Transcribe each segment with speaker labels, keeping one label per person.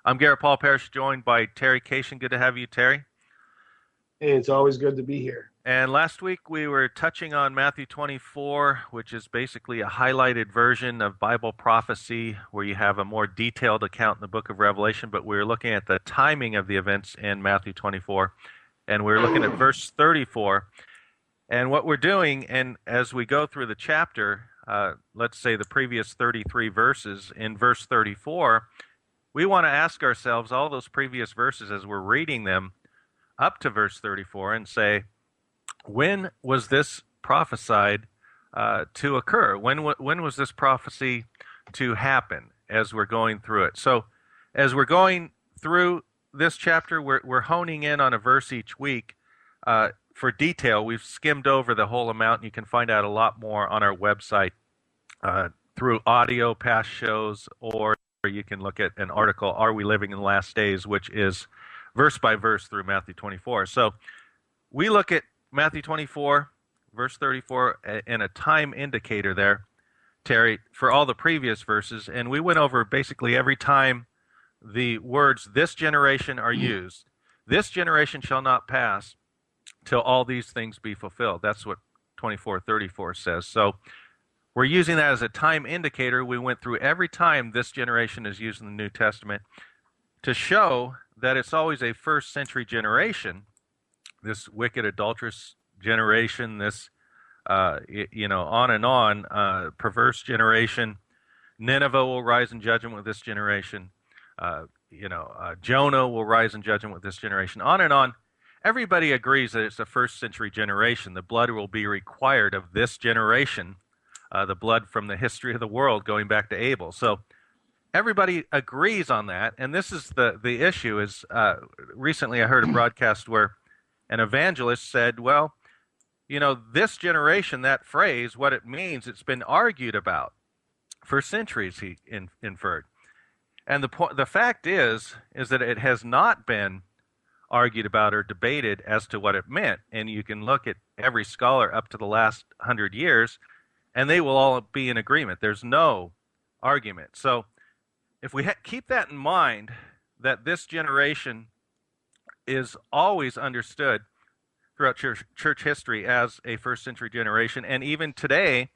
Speaker 1: I'm Garrett Paul Parrish, joined by Terry Cation. Good to have you, Terry.
Speaker 2: Hey, it's always good to be here.
Speaker 1: And last week we were touching on Matthew 24, which is basically a highlighted version of Bible prophecy where you have a more detailed account in the book of Revelation, but we were looking at the timing of the events in Matthew 24, and we were looking at verse 34. And what we're doing, and as we go through the chapter, let's say the previous 33 verses, in verse 34, we want to ask ourselves all those previous verses as we're reading them up to verse 34 and say, when was this prophesied to occur? When was this prophecy to happen as we're going through it? So as we're going through this chapter, we're honing in on a verse each week. For detail, we've skimmed over the whole amount, and you can find out a lot more on our website through audio, past shows, or you can look at an article, Are We Living in the Last Days, which is verse by verse through Matthew 24. So we look at Matthew 24, verse 34, and a time indicator there, Terry, for all the previous verses. And we went over basically every time the words, this generation, are used. This generation shall not pass till all these things be fulfilled. That's what 24:34 says. So we're using that as a time indicator. We went through every time this generation is used in the New Testament to show that it's always a first century generation, this wicked, adulterous generation, this, on and on, perverse generation. Nineveh will rise in judgment with this generation. Jonah will rise in judgment with this generation, on and on. Everybody agrees that it's a first century generation. The blood will be required of this generation, the blood from the history of the world going back to Abel. So everybody agrees on that, and this is the issue. Is recently I heard a broadcast where an evangelist said, well, this generation, that phrase, what it means, it's been argued about for centuries, he inferred. And the fact is that it has not been argued about or debated as to what it meant. And you can look at every scholar up to the last 100 years, and they will all be in agreement. There's no argument. So if we keep that in mind, that this generation is always understood throughout church history as a first century generation, and even today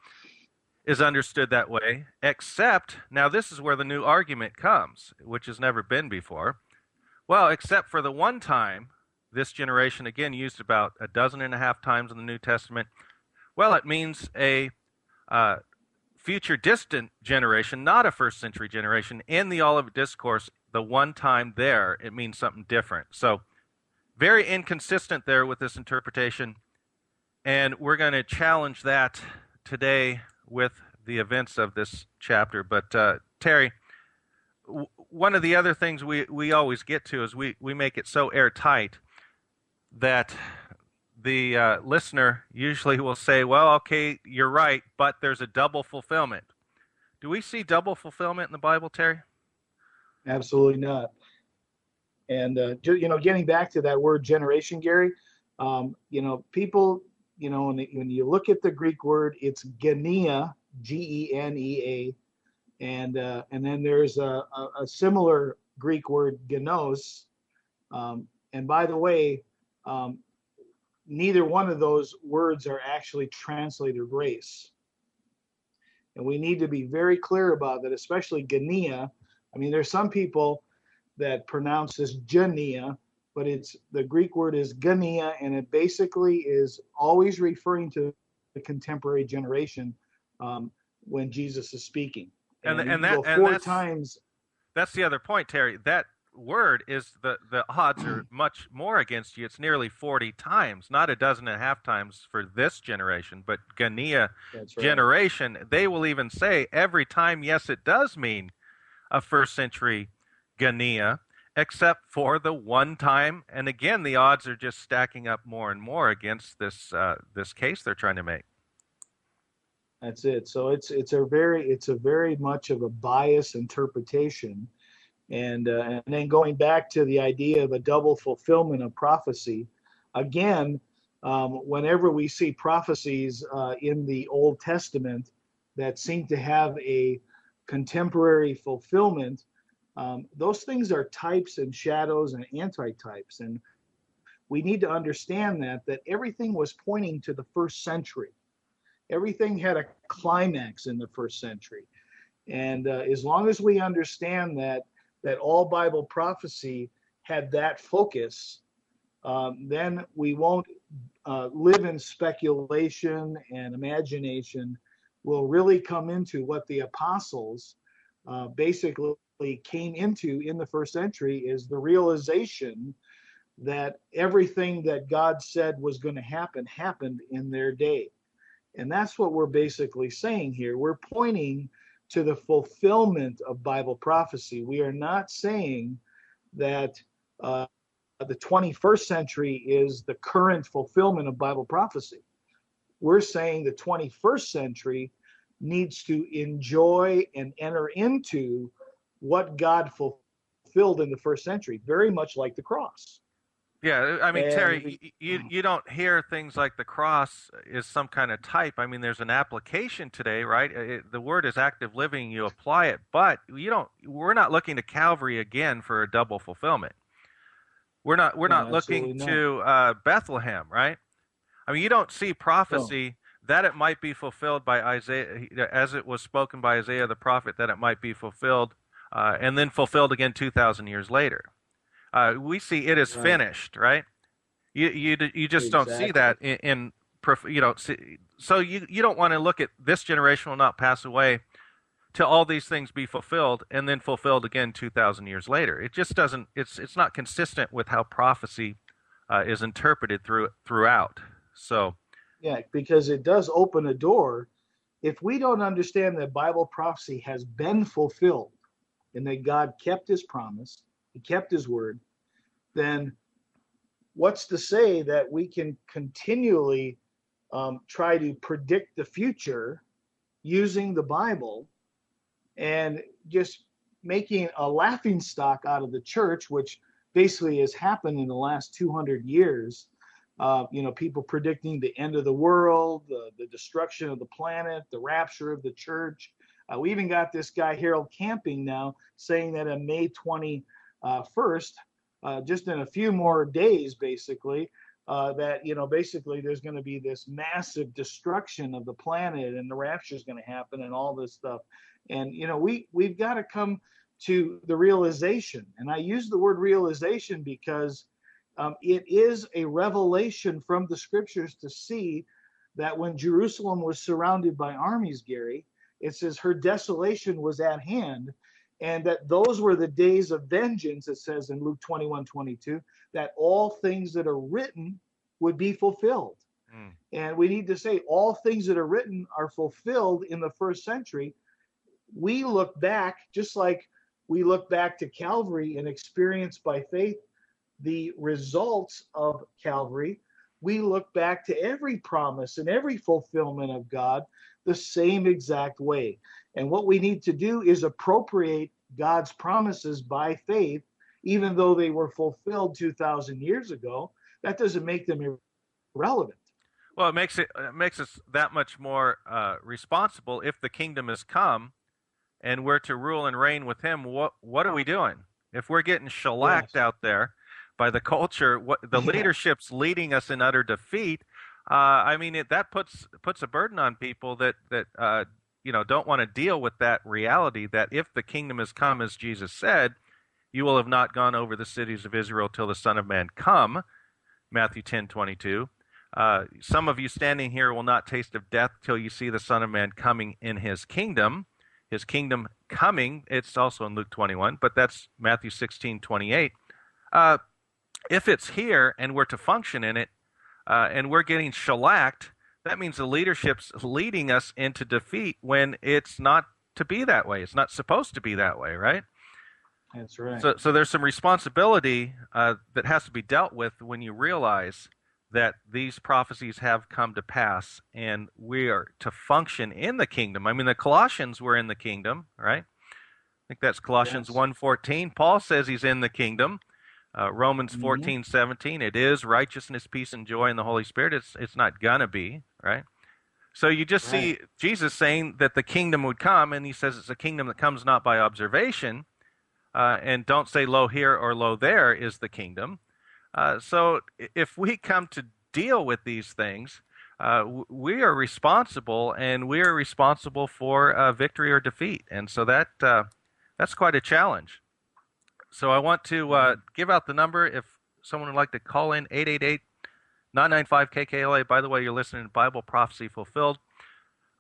Speaker 1: is understood that way, except, now this is where the new argument comes, which has never been before. Well, except for the one time, this generation, again, used about 12.5 times in the New Testament. Well, it means a future distant generation, not a first century generation. In the Olivet Discourse, the one time there, it means something different. So very inconsistent there with this interpretation, and we're going to challenge that today with the events of this chapter. But Terry, one of the other things we always get to is we make it so airtight that the listener usually will say, well, okay, you're right, but there's a double fulfillment. Do we see double fulfillment in the Bible, Terry?
Speaker 2: Absolutely not. And getting back to that word generation, Gary, people, when you look at the Greek word, it's Genea, Genea, and then there's a similar Greek word, genos. And by the way, neither one of those words are actually translated race. And we need to be very clear about that, especially Genea. I mean, there's some people that pronounce this Genea, but the Greek word is Genea, and it basically is always referring to the contemporary generation when Jesus is speaking.
Speaker 1: And that's the other point, Terry. That word is the odds are much more against you. It's nearly 40 times, not 12.5 times for this generation, but Genea generation. They will even say every time, yes, it does mean a first century Genea, except for the one time. And again, the odds are just stacking up more and more against this case they're trying to make.
Speaker 2: That's it. So it's a very much of a biased interpretation, and then going back to the idea of a double fulfillment of prophecy, again, whenever we see prophecies in the Old Testament that seem to have a contemporary fulfillment, Those things are types and shadows and antitypes. And we need to understand that everything was pointing to the first century. Everything had a climax in the first century. And as long as we understand that all Bible prophecy had that focus, then we won't live in speculation and imagination. We'll really come into what the apostles basically came into in the first century, is the realization that everything that God said was going to happen happened in their day. And that's what we're basically saying here. We're pointing to the fulfillment of Bible prophecy. We are not saying that the 21st century is the current fulfillment of Bible prophecy. We're saying the 21st century needs to enjoy and enter into what God fulfilled in the first century, very much like the cross.
Speaker 1: Yeah, I mean,
Speaker 2: And
Speaker 1: Terry, you don't hear things like the cross is some kind of type. I mean, there's an application today, right? The word is active living. You apply it, but you don't. We're not looking to Calvary again for a double fulfillment. We're not looking to Bethlehem, right? I mean, you don't see prophecy that it might be fulfilled by Isaiah, as it was spoken by Isaiah the prophet, that it might be fulfilled, and then fulfilled again 2,000 years later. We see it is finished, right? You just don't see that in you know. So you don't want to look at this generation will not pass away till all these things be fulfilled, and then fulfilled again 2,000 years later. It just doesn't. It's not consistent with how prophecy is interpreted throughout. So
Speaker 2: yeah, because it does open a door. If we don't understand that Bible prophecy has been fulfilled and that God kept his promise, he kept his word, then what's to say that we can continually try to predict the future using the Bible and just making a laughing stock out of the church, which basically has happened in the last 200 years. People predicting the end of the world, the destruction of the planet, the rapture of the church. We even got this guy, Harold Camping, now saying that on May 21st, just in a few more days, basically, that, basically there's going to be this massive destruction of the planet and the rapture is going to happen and all this stuff. And, we've got to come to the realization. And I use the word realization because it is a revelation from the scriptures to see that when Jerusalem was surrounded by armies, Gary, it says her desolation was at hand, and that those were the days of vengeance, it says in Luke 21:22, that all things that are written would be fulfilled. And we need to say all things that are written are fulfilled in the first century. We look back, just like we look back to Calvary and experience by faith the results of Calvary. We look back to every promise and every fulfillment of God the same exact way. And what we need to do is appropriate God's promises by faith, even though they were fulfilled 2,000 years ago. That doesn't make them irrelevant.
Speaker 1: well, it makes us that much more responsible. If the kingdom has come and we're to rule and reign with him, what are we doing? If we're getting shellacked out there by the culture, the leadership's leading us in utter defeat. That puts a burden on people that don't want to deal with that reality. That if the kingdom has come, as Jesus said, you will have not gone over the cities of Israel till the Son of Man come. Matthew 10:22. Some of you standing here will not taste of death till you see the Son of Man coming in his kingdom. His kingdom coming. It's also in Luke 21, but that's Matthew 16:28. If it's here and we're to function in it, and we're getting shellacked, that means the leadership's leading us into defeat when it's not to be that way. It's not supposed to be that way, right?
Speaker 2: That's right.
Speaker 1: So there's some responsibility that has to be dealt with when you realize that these prophecies have come to pass and we are to function in the kingdom. I mean, the Colossians were in the kingdom, right? I think that's Colossians 1:14. Paul says he's in the kingdom. Romans 14:17, it is righteousness, peace, and joy in the Holy Spirit. It's not gonna be, right? So you just see Jesus saying that the kingdom would come, and he says it's a kingdom that comes not by observation. and don't say lo here or lo there is the kingdom. So if we come to deal with these things, we are responsible, and we are responsible for victory or defeat. And so that's quite a challenge. So I want to give out the number if someone would like to call in, 888-995-KKLA. By the way, you're listening to Bible Prophecy Fulfilled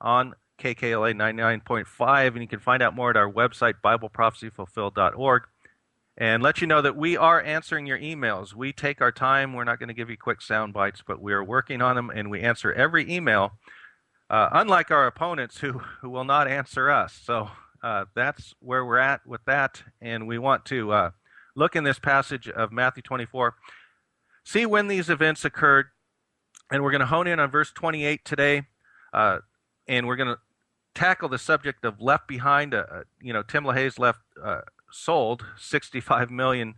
Speaker 1: on KKLA 99.5, and you can find out more at our website, BibleProphecyFulfilled.org. And let you know that we are answering your emails. We take our time. We're not going to give you quick sound bites, but we are working on them, and we answer every email, unlike our opponents who will not answer us. So that's where we're at with that, and we want to look in this passage of Matthew 24, see when these events occurred, and we're going to hone in on verse 28 today, and we're going to tackle the subject of left behind. Tim LaHaye's sold 65 million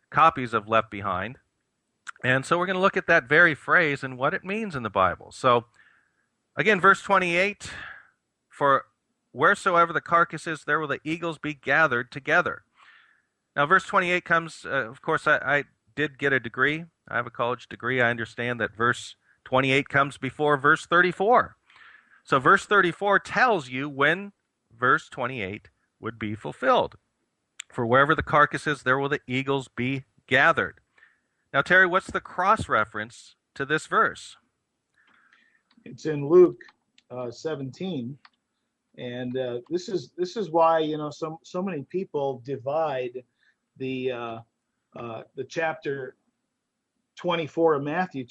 Speaker 1: copies of Left Behind. And so we're going to look at that very phrase and what it means in the Bible. So again, verse 28, for wheresoever the carcass is, there will the eagles be gathered together. Now verse 28 comes, of course, I did get a degree. I have a college degree. I understand that verse 28 comes before verse 34. So verse 34 tells you when verse 28 would be fulfilled. For wherever the carcass is, there will the eagles be gathered. Now, Terry, what's the cross-reference to this verse?
Speaker 2: It's in Luke 17, and this is why so many people divide the chapter 24 of Matthew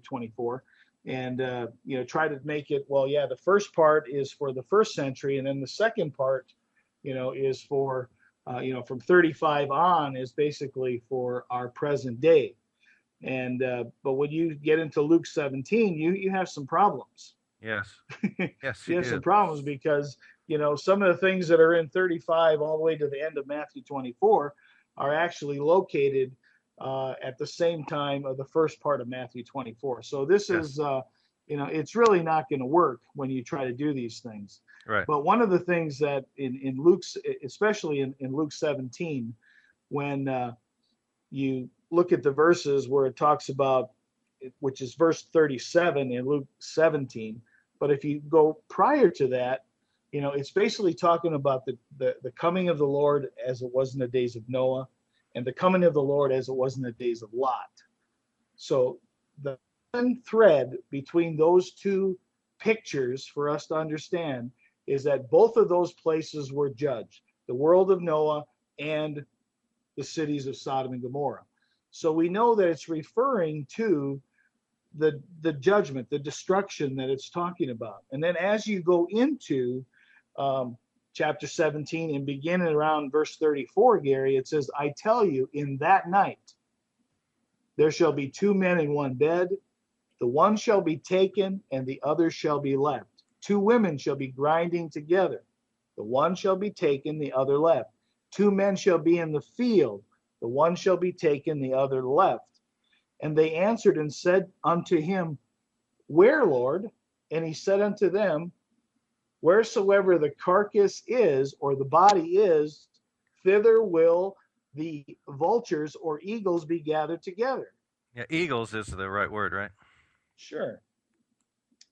Speaker 2: 24, and try to make it, well, yeah, the first part is for the first century, and then the second part is for, from 35 on is basically for our present day. And, but when you get into Luke 17, you have some problems.
Speaker 1: Yes. Yes,
Speaker 2: you have some problems because, some of the things that are in 35 all the way to the end of Matthew 24 are actually located at the same time of the first part of Matthew 24. So this is, it's really not going to work when you try to do these things.
Speaker 1: Right.
Speaker 2: But one of the things that in Luke's, especially in Luke 17, when you look at the verses where it talks about, which is verse 37 in Luke 17, but if you go prior to that, it's basically talking about the coming of the Lord as it was in the days of Noah, and the coming of the Lord as it was in the days of Lot. So the one thread between those two pictures for us to understand is that both of those places were judged, the world of Noah and the cities of Sodom and Gomorrah. So we know that it's referring to the judgment, the destruction that it's talking about. And then as you go into chapter 17 and beginning around verse 34, Gary, it says, I tell you, in that night there shall be two men in one bed. The one shall be taken and the other shall be left. Two women shall be grinding together. The one shall be taken, the other left. Two men shall be in the field. The one shall be taken, the other left. And they answered and said unto him, Where, Lord? And he said unto them, Wheresoever the carcass is, or the body is, thither will the vultures or eagles be gathered together.
Speaker 1: Yeah, eagles is the right word, right?
Speaker 2: Sure.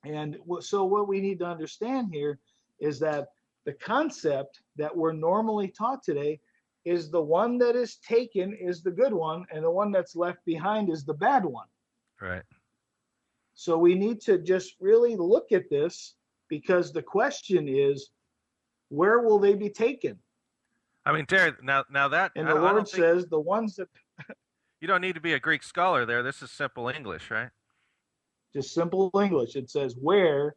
Speaker 2: And so what we need to understand here is that the concept that we're normally taught today is the one that is taken is the good one, and the one that's left behind is the bad one.
Speaker 1: Right.
Speaker 2: So we need to just really look at this, because the question is, where will they be taken?
Speaker 1: I mean, Terry, now that...
Speaker 2: And the Lord says the ones that...
Speaker 1: You don't need to be a Greek scholar there. This is simple English, right?
Speaker 2: Just simple English. It says, where